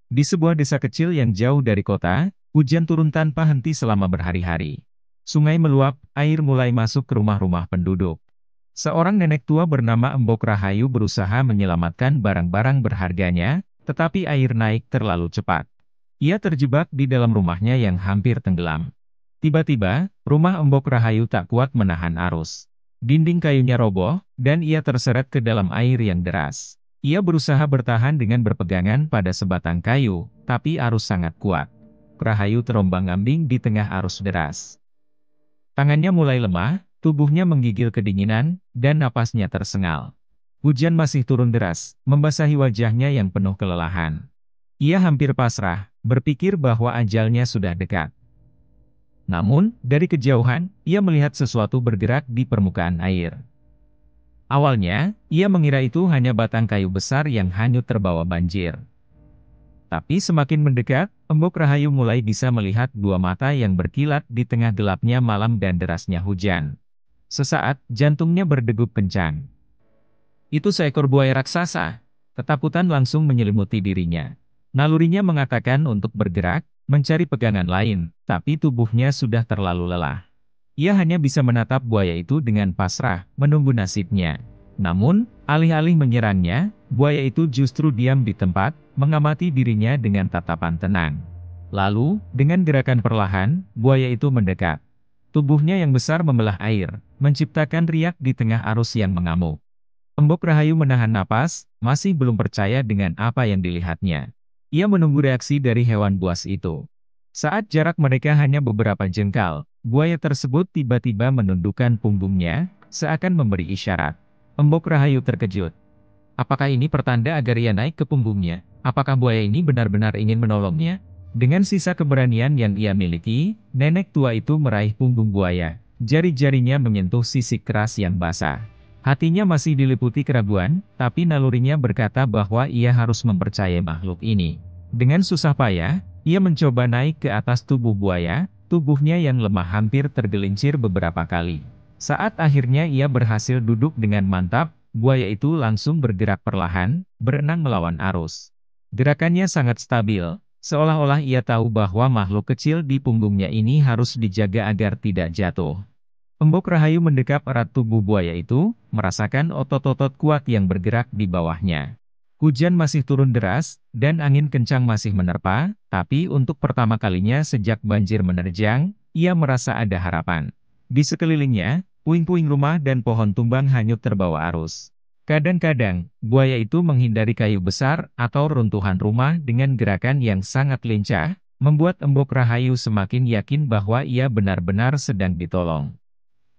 Di sebuah desa kecil yang jauh dari kota, hujan turun tanpa henti selama berhari-hari. Sungai meluap, air mulai masuk ke rumah-rumah penduduk. Seorang nenek tua bernama Embok Rahayu berusaha menyelamatkan barang-barang berharganya, tetapi air naik terlalu cepat. Ia terjebak di dalam rumahnya yang hampir tenggelam. Tiba-tiba, rumah Embok Rahayu tak kuat menahan arus. Dinding kayunya roboh, dan ia terseret ke dalam air yang deras. Ia berusaha bertahan dengan berpegangan pada sebatang kayu, tapi arus sangat kuat. Rahayu terombang-ambing di tengah arus deras. Tangannya mulai lemah, tubuhnya menggigil kedinginan, dan napasnya tersengal. Hujan masih turun deras, membasahi wajahnya yang penuh kelelahan. Ia hampir pasrah, berpikir bahwa ajalnya sudah dekat. Namun, dari kejauhan, ia melihat sesuatu bergerak di permukaan air. Awalnya, ia mengira itu hanya batang kayu besar yang hanyut terbawa banjir. Tapi semakin mendekat, Embok Rahayu mulai bisa melihat dua mata yang berkilat di tengah gelapnya malam dan derasnya hujan. Sesaat, jantungnya berdegup kencang. Itu seekor buaya raksasa. Ketakutan langsung menyelimuti dirinya. Nalurinya mengatakan untuk bergerak, mencari pegangan lain, tapi tubuhnya sudah terlalu lelah. Ia hanya bisa menatap buaya itu dengan pasrah, menunggu nasibnya. Namun, alih-alih menyerangnya, buaya itu justru diam di tempat, mengamati dirinya dengan tatapan tenang. Lalu, dengan gerakan perlahan, buaya itu mendekat. Tubuhnya yang besar membelah air, menciptakan riak di tengah arus yang mengamuk. Embok Rahayu menahan napas, masih belum percaya dengan apa yang dilihatnya. Ia menunggu reaksi dari hewan buas itu. Saat jarak mereka hanya beberapa jengkal, buaya tersebut tiba-tiba menundukkan punggungnya, seakan memberi isyarat. Embok Rahayu terkejut. Apakah ini pertanda agar ia naik ke punggungnya? Apakah buaya ini benar-benar ingin menolongnya? Dengan sisa keberanian yang ia miliki, nenek tua itu meraih punggung buaya. Jari-jarinya menyentuh sisik keras yang basah. Hatinya masih diliputi keraguan, tapi nalurinya berkata bahwa ia harus mempercayai makhluk ini. Dengan susah payah, ia mencoba naik ke atas tubuh buaya, tubuhnya yang lemah hampir tergelincir beberapa kali. Saat akhirnya ia berhasil duduk dengan mantap, buaya itu langsung bergerak perlahan, berenang melawan arus. Gerakannya sangat stabil, seolah-olah ia tahu bahwa makhluk kecil di punggungnya ini harus dijaga agar tidak jatuh. Embok Rahayu mendekap erat tubuh buaya itu, merasakan otot-otot kuat yang bergerak di bawahnya. Hujan masih turun deras, dan angin kencang masih menerpa, tapi untuk pertama kalinya sejak banjir menerjang, ia merasa ada harapan. Di sekelilingnya, puing-puing rumah dan pohon tumbang hanyut terbawa arus. Kadang-kadang, buaya itu menghindari kayu besar atau runtuhan rumah dengan gerakan yang sangat lincah, membuat Embok Rahayu semakin yakin bahwa ia benar-benar sedang ditolong.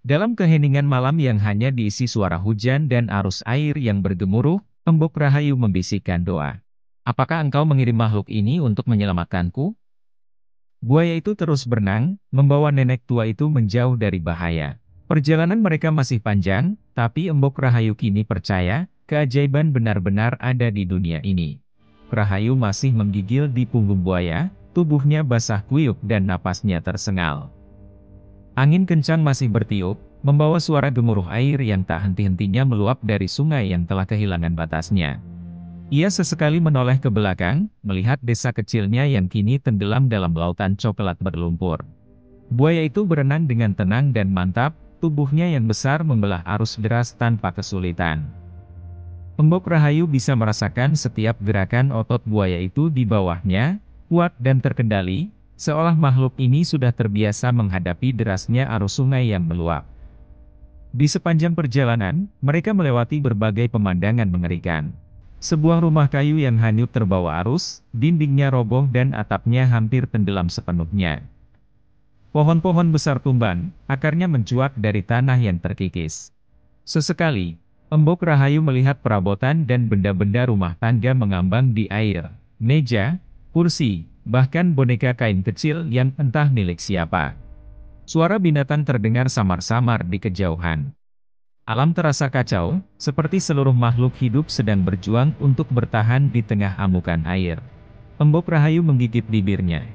Dalam keheningan malam yang hanya diisi suara hujan dan arus air yang bergemuruh, Embok Rahayu membisikkan doa. Apakah engkau mengirim makhluk ini untuk menyelamatkanku? Buaya itu terus berenang, membawa nenek tua itu menjauh dari bahaya. Perjalanan mereka masih panjang, tapi Embok Rahayu kini percaya, keajaiban benar-benar ada di dunia ini. Rahayu masih menggigil di punggung buaya, tubuhnya basah kuyup dan napasnya tersengal. Angin kencang masih bertiup, membawa suara gemuruh air yang tak henti-hentinya meluap dari sungai yang telah kehilangan batasnya. Ia sesekali menoleh ke belakang, melihat desa kecilnya yang kini tenggelam dalam lautan coklat berlumpur. Buaya itu berenang dengan tenang dan mantap, tubuhnya yang besar membelah arus deras tanpa kesulitan. Embok Rahayu bisa merasakan setiap gerakan otot buaya itu di bawahnya, kuat dan terkendali, seolah makhluk ini sudah terbiasa menghadapi derasnya arus sungai yang meluap. Di sepanjang perjalanan, mereka melewati berbagai pemandangan mengerikan. Sebuah rumah kayu yang hanyut terbawa arus, dindingnya roboh dan atapnya hampir tenggelam sepenuhnya. Pohon-pohon besar tumbang, akarnya mencuat dari tanah yang terkikis. Sesekali, Embok Rahayu melihat perabotan dan benda-benda rumah tangga mengambang di air. Meja, kursi, bahkan boneka kain kecil yang entah milik siapa. Suara binatang terdengar samar-samar di kejauhan. Alam terasa kacau, seperti seluruh makhluk hidup sedang berjuang untuk bertahan di tengah amukan air. Embok Rahayu menggigit bibirnya.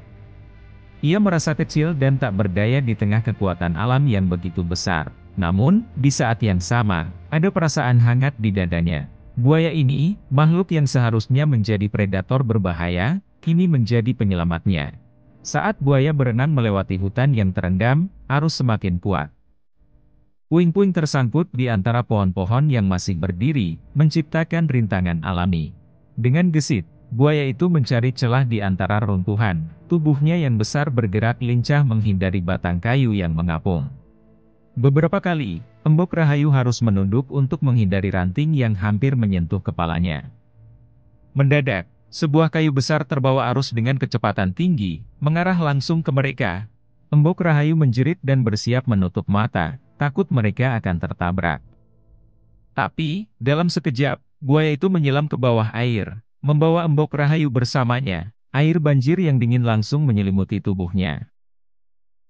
Ia merasa kecil dan tak berdaya di tengah kekuatan alam yang begitu besar. Namun, di saat yang sama, ada perasaan hangat di dadanya. Buaya ini, makhluk yang seharusnya menjadi predator berbahaya, kini menjadi penyelamatnya. Saat buaya berenang melewati hutan yang terendam, arus semakin kuat. Puing-puing tersangkut di antara pohon-pohon yang masih berdiri, menciptakan rintangan alami. Dengan gesit, buaya itu mencari celah di antara runtuhan. Tubuhnya yang besar bergerak lincah menghindari batang kayu yang mengapung. Beberapa kali, Embok Rahayu harus menunduk untuk menghindari ranting yang hampir menyentuh kepalanya. Mendadak, sebuah kayu besar terbawa arus dengan kecepatan tinggi, mengarah langsung ke mereka. Embok Rahayu menjerit dan bersiap menutup mata, takut mereka akan tertabrak. Tapi, dalam sekejap, buaya itu menyelam ke bawah air, membawa Embok Rahayu bersamanya. Air banjir yang dingin langsung menyelimuti tubuhnya.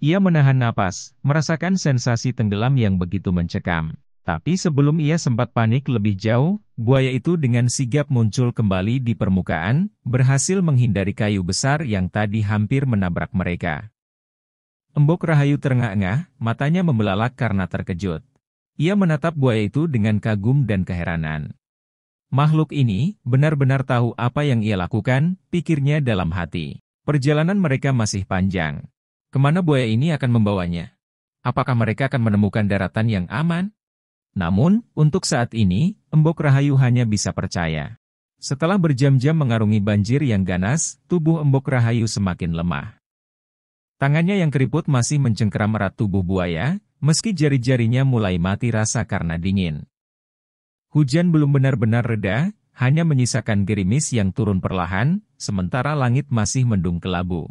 Ia menahan napas, merasakan sensasi tenggelam yang begitu mencekam. Tapi sebelum ia sempat panik lebih jauh, buaya itu dengan sigap muncul kembali di permukaan, berhasil menghindari kayu besar yang tadi hampir menabrak mereka. Embok Rahayu terengah-engah, matanya membelalak karena terkejut. Ia menatap buaya itu dengan kagum dan keheranan. Makhluk ini benar-benar tahu apa yang ia lakukan, pikirnya dalam hati. Perjalanan mereka masih panjang. Kemana buaya ini akan membawanya? Apakah mereka akan menemukan daratan yang aman? Namun, untuk saat ini, Embok Rahayu hanya bisa percaya. Setelah berjam-jam mengarungi banjir yang ganas, tubuh Embok Rahayu semakin lemah. Tangannya yang keriput masih mencengkeram erat tubuh buaya, meski jari-jarinya mulai mati rasa karena dingin. Hujan belum benar-benar reda, hanya menyisakan gerimis yang turun perlahan, sementara langit masih mendung kelabu.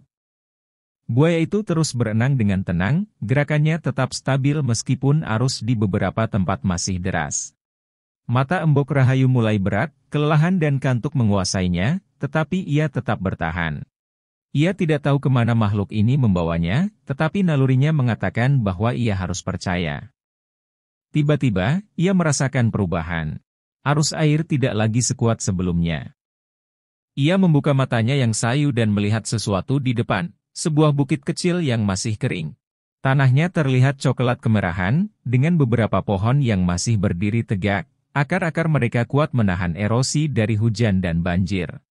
Buaya itu terus berenang dengan tenang, gerakannya tetap stabil meskipun arus di beberapa tempat masih deras. Mata Embok Rahayu mulai berat, kelelahan dan kantuk menguasainya, tetapi ia tetap bertahan. Ia tidak tahu kemana makhluk ini membawanya, tetapi nalurinya mengatakan bahwa ia harus percaya. Tiba-tiba, ia merasakan perubahan. Arus air tidak lagi sekuat sebelumnya. Ia membuka matanya yang sayu dan melihat sesuatu di depan. Sebuah bukit kecil yang masih kering. Tanahnya terlihat coklat kemerahan, dengan beberapa pohon yang masih berdiri tegak. Akar-akar mereka kuat menahan erosi dari hujan dan banjir.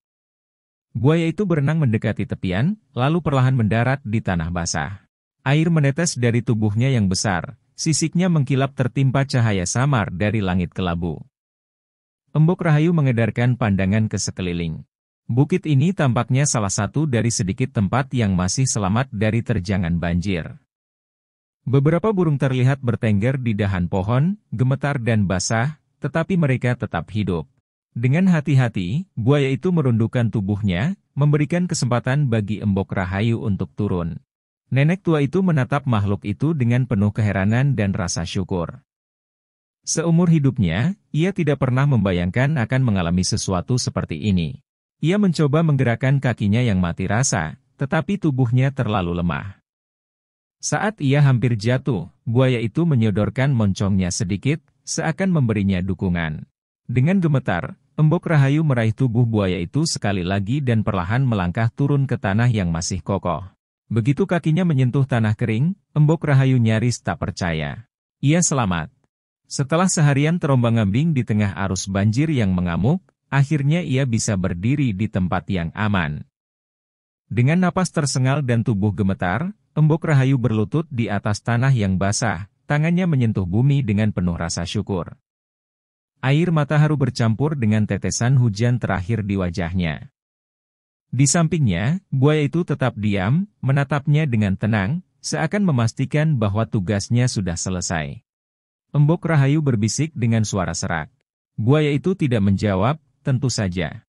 Buaya itu berenang mendekati tepian, lalu perlahan mendarat di tanah basah. Air menetes dari tubuhnya yang besar, sisiknya mengkilap tertimpa cahaya samar dari langit kelabu. Embok Rahayu mengedarkan pandangan ke sekeliling. Bukit ini tampaknya salah satu dari sedikit tempat yang masih selamat dari terjangan banjir. Beberapa burung terlihat bertengger di dahan pohon, gemetar dan basah, tetapi mereka tetap hidup. Dengan hati-hati, buaya itu merundukkan tubuhnya, memberikan kesempatan bagi Embok Rahayu untuk turun. Nenek tua itu menatap makhluk itu dengan penuh keheranan dan rasa syukur. Seumur hidupnya, ia tidak pernah membayangkan akan mengalami sesuatu seperti ini. Ia mencoba menggerakkan kakinya yang mati rasa, tetapi tubuhnya terlalu lemah. Saat ia hampir jatuh, buaya itu menyodorkan moncongnya sedikit, seakan memberinya dukungan. Dengan gemetar, Embok Rahayu meraih tubuh buaya itu sekali lagi dan perlahan melangkah turun ke tanah yang masih kokoh. Begitu kakinya menyentuh tanah kering, Embok Rahayu nyaris tak percaya. Ia selamat. Setelah seharian terombang-ambing di tengah arus banjir yang mengamuk, akhirnya ia bisa berdiri di tempat yang aman. Dengan napas tersengal dan tubuh gemetar, Embok Rahayu berlutut di atas tanah yang basah, tangannya menyentuh bumi dengan penuh rasa syukur. Air mata haru bercampur dengan tetesan hujan terakhir di wajahnya. Di sampingnya, buaya itu tetap diam, menatapnya dengan tenang, seakan memastikan bahwa tugasnya sudah selesai. Embok Rahayu berbisik dengan suara serak. Buaya itu tidak menjawab, tentu saja.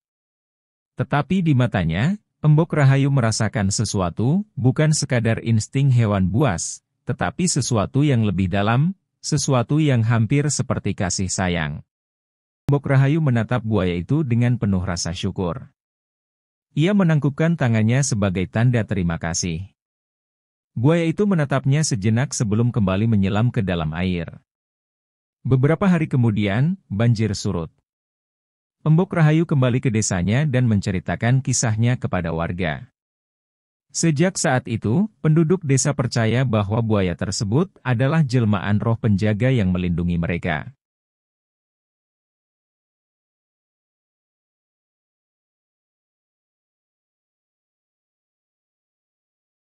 Tetapi di matanya, Embok Rahayu merasakan sesuatu, bukan sekadar insting hewan buas, tetapi sesuatu yang lebih dalam, sesuatu yang hampir seperti kasih sayang. Embok Rahayu menatap buaya itu dengan penuh rasa syukur. Ia menangkupkan tangannya sebagai tanda terima kasih. Buaya itu menatapnya sejenak sebelum kembali menyelam ke dalam air. Beberapa hari kemudian, banjir surut. Embok Rahayu kembali ke desanya dan menceritakan kisahnya kepada warga. Sejak saat itu, penduduk desa percaya bahwa buaya tersebut adalah jelmaan roh penjaga yang melindungi mereka.